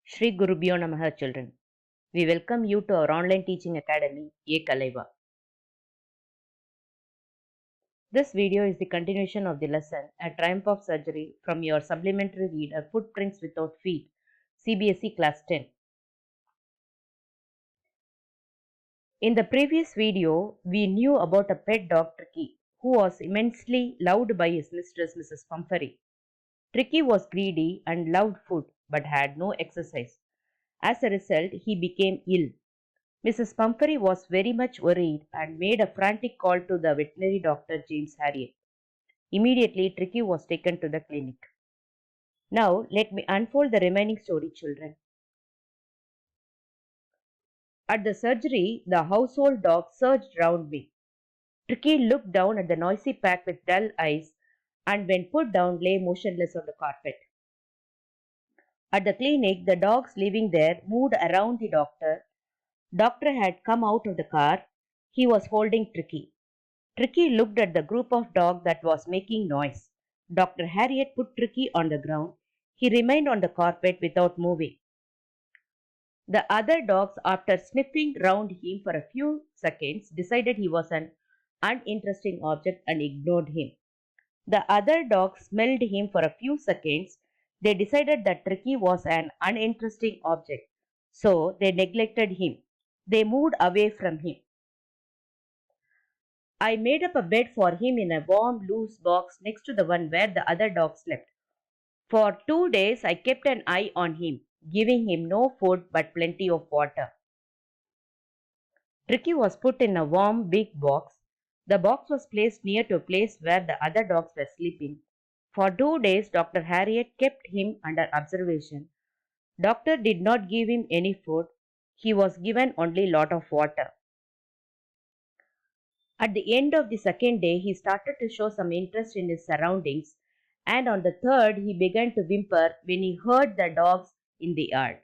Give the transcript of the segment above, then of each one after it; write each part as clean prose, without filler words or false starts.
Shri Gurubhyo Namaha children. We welcome you to our online teaching academy, Ekalaiva. This video is the continuation of the lesson A Triumph of Surgery from your supplementary reader Footprints Without Feet, CBSE Class 10. In the previous video, we knew about a pet dog Tricky, who was immensely loved by his mistress Mrs. Pumphrey. Tricky was greedy and loved food but had no exercise. As a result, he became ill. Mrs. Pumphrey was very much worried and made a frantic call to the veterinary doctor James Harriet. Immediately, Tricky was taken to the clinic. Now, let me unfold the remaining story, children. At the surgery, the household dog surged round me. Tricky looked down at the noisy pack with dull eyes and, when put down, lay motionless on the carpet. At the clinic, the dogs living there moved around the doctor. Doctor had come out of the car. He was holding Tricky. Tricky looked at the group of dogs that was making noise. Dr. Harriet put Tricky on the ground. He remained on the carpet without moving. The other dogs, after sniffing round him for a few seconds, decided he was an uninteresting object and ignored him. The other dogs smelled him for a few seconds. They decided that Tricky was an uninteresting object, so they neglected him. They moved away from him. I made up a bed for him in a warm, loose box next to the one where the other dogs slept. For 2 days, I kept an eye on him, giving him no food but plenty of water. Tricky was put in a warm, big box. The box was placed near to a place where the other dogs were sleeping. For 2 days, Dr. Harriet kept him under observation. Doctor did not give him any food. He was given only lot of water. At the end of the second day, he started to show some interest in his surroundings, and on the third, he began to whimper when he heard the dogs in the yard.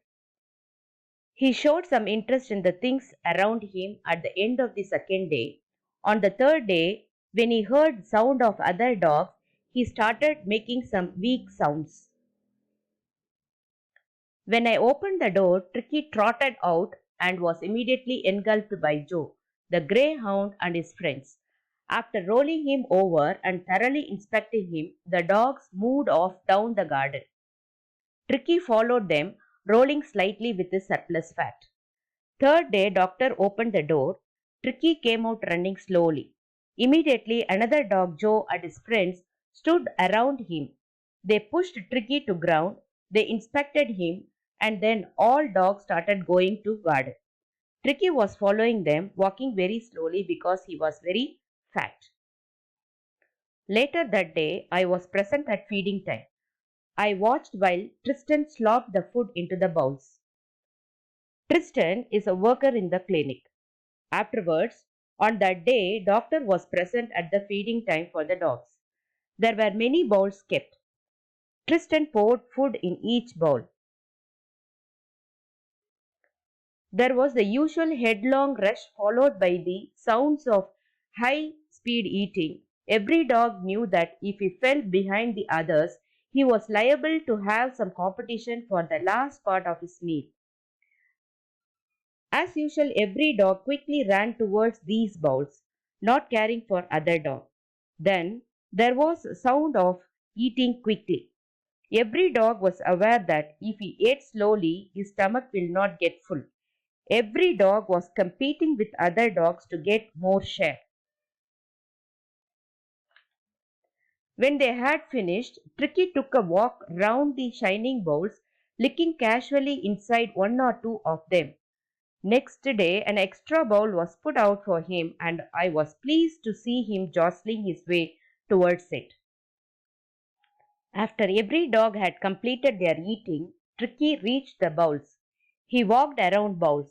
He showed some interest in the things around him at the end of the second day. On the third day, when he heard sound of other dogs, he started making some weak sounds. When I opened the door, Tricky trotted out and was immediately engulfed by Joe, the greyhound, and his friends. After rolling him over and thoroughly inspecting him, the dogs moved off down the garden. Tricky followed them, rolling slightly with his surplus fat. Third day, doctor opened the door. Tricky came out running slowly. Immediately, another dog, Joe, and his friends stood around him. They pushed Tricky to ground. They inspected him, and then all dogs started going to garden. Tricky was following them, walking very slowly because he was very fat. Later that day, I was present at feeding time. I watched while Tristan slopped the food into the bowls. Tristan is a worker in the clinic. Afterwards, on that day, doctor was present at the feeding time for the dogs. There were many bowls kept. Tristan poured food in each bowl. There was the usual headlong rush followed by the sounds of high-speed eating. Every dog knew that if he fell behind the others, he was liable to have some competition for the last part of his meal. As usual, every dog quickly ran towards these bowls, not caring for other dogs. Then there was a sound of eating quickly. Every dog was aware that if he ate slowly, his stomach will not get full. Every dog was competing with other dogs to get more share. When they had finished, Tricky took a walk round the shining bowls, licking casually inside one or two of them. Next day, an extra bowl was put out for him, and I was pleased to see him jostling his way towards it. After every dog had completed their eating, Tricky reached the bowls. He walked around bowls.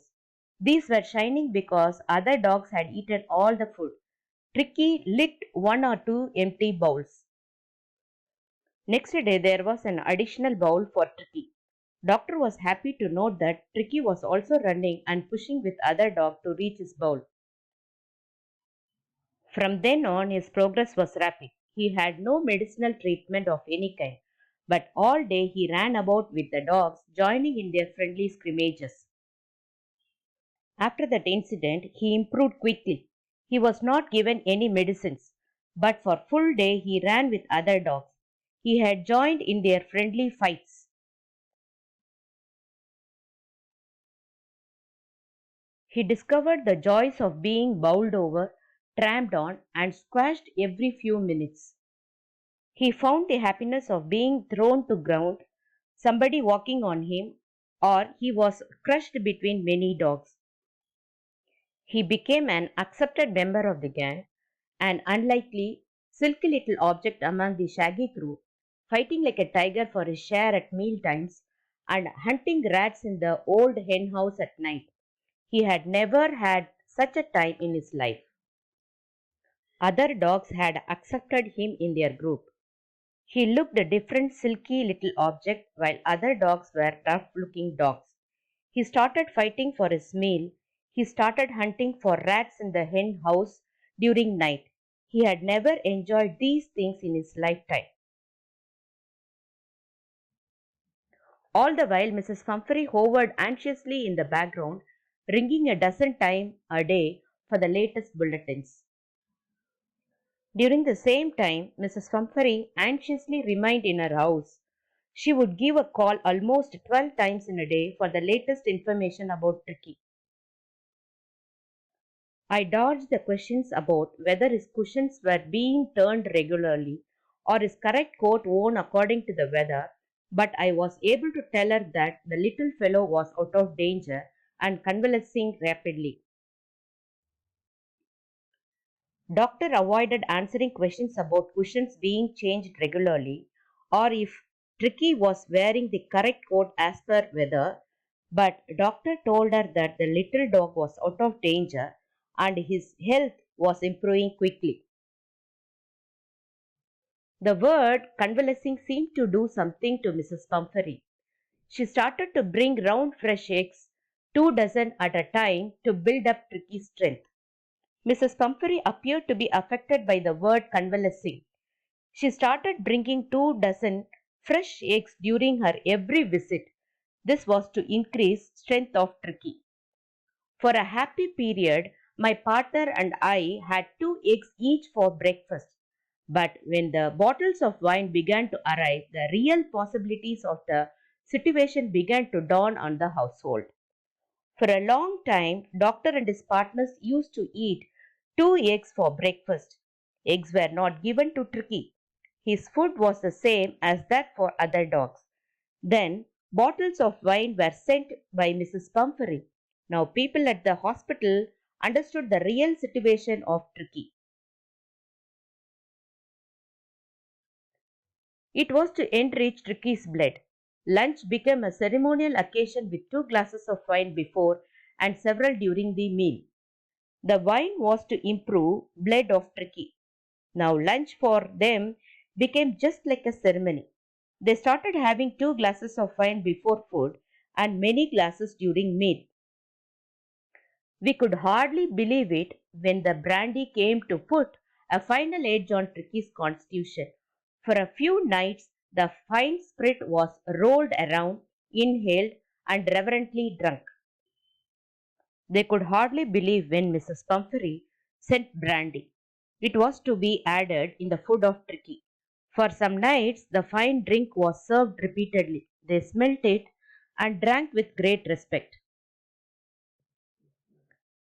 These were shining because other dogs had eaten all the food. Tricky licked one or two empty bowls. Next day, there was an additional bowl for Tricky. Doctor was happy to note that Tricky was also running and pushing with other dogs to reach his bowl. From then on, his progress was rapid. He had no medicinal treatment of any kind, but all day he ran about with the dogs, joining in their friendly scrimmages. After that incident, he improved quickly. He was not given any medicines, but for full day he ran with other dogs. He had joined in their friendly fights. He discovered the joys of being bowled over, tramped on, and squashed every few minutes. He found the happiness of being thrown to ground, somebody walking on him, or he was crushed between many dogs. He became an accepted member of the gang, an unlikely, silky little object among the shaggy crew, fighting like a tiger for his share at meal times and hunting rats in the old hen house at night. He had never had such a time in his life. Other dogs had accepted him in their group. He looked a different silky little object while other dogs were tough looking dogs. He started fighting for his meal. He started hunting for rats in the hen house during night. He had never enjoyed these things in his lifetime. All the while, Mrs. Pumphrey hovered anxiously in the background, ringing a dozen times a day for the latest bulletins. During the same time, Mrs. Pumphrey anxiously remained in her house. She would give a call almost 12 times in a day for the latest information about Tricky. I dodged the questions about whether his cushions were being turned regularly or his correct coat worn according to the weather, but I was able to tell her that the little fellow was out of danger and convalescing rapidly. Doctor avoided answering questions about cushions being changed regularly or if Tricky was wearing the correct coat as per weather, but doctor told her that the little dog was out of danger and his health was improving quickly. The word convalescing seemed to do something to Mrs. Pumphrey. She started to bring round fresh eggs, 2 dozen at a time, to build up Tricky's strength. Mrs. Pumphrey appeared to be affected by the word convalescing. She started bringing 2 dozen fresh eggs during her every visit. This was to increase strength of Tricky. For a happy period, my partner and I had 2 eggs each for breakfast. But when the bottles of wine began to arrive, the real possibilities of the situation began to dawn on the household. For a long time, Doctor and his partners used to eat 2 eggs for breakfast. Eggs were not given to Tricky. His food was the same as that for other dogs. Then, bottles of wine were sent by Mrs. Pumphrey. Now, people at the hospital understood the real situation of Tricky. It was to enrich Tricky's blood. Lunch became a ceremonial occasion with 2 glasses of wine before and several during the meal. The wine was to improve blood of Tricky. Now lunch for them became just like a ceremony. They started having 2 glasses of wine before food and many glasses during meal. We could hardly believe it when the brandy came to put a final edge on Tricky's constitution. For a few nights, the fine spirit was rolled around, inhaled, and reverently drunk. They could hardly believe when Mrs. Pumphrey sent brandy. It was to be added in the food of Tricky. For some nights, the fine drink was served repeatedly. They smelt it and drank with great respect.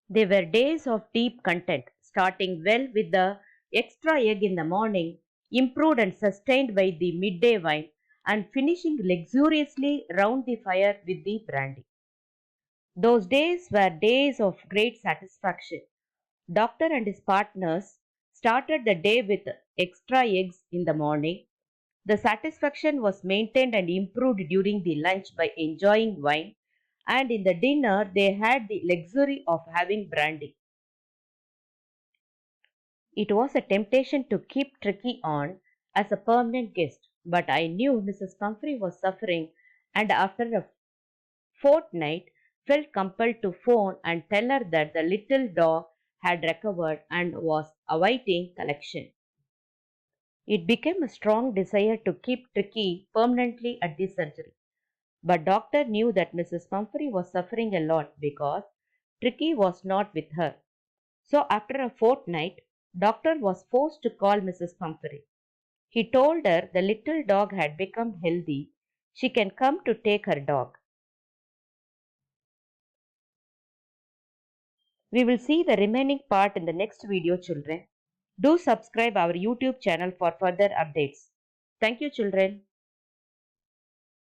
They were days of deep content, starting well with the extra egg in the morning, improved and sustained by the midday wine, and finishing luxuriously round the fire with the brandy. Those days were days of great satisfaction. Doctor and his partners started the day with extra eggs in the morning. The satisfaction was maintained and improved during the lunch by enjoying wine, and in the dinner they had the luxury of having brandy. It was a temptation to keep Tricky on as a permanent guest, but I knew Mrs. Pumphrey was suffering, and after a fortnight felt compelled to phone and tell her that the little dog had recovered and was awaiting collection. It became a strong desire to keep Tricky permanently at the surgery. But doctor knew that Mrs. Pumphrey was suffering a lot because Tricky was not with her. So after a fortnight, doctor was forced to call Mrs. Pumphrey. He told her the little dog had become healthy. She can come to take her dog. We will see the remaining part in the next video, children. Do subscribe our YouTube channel for further updates. Thank you, children.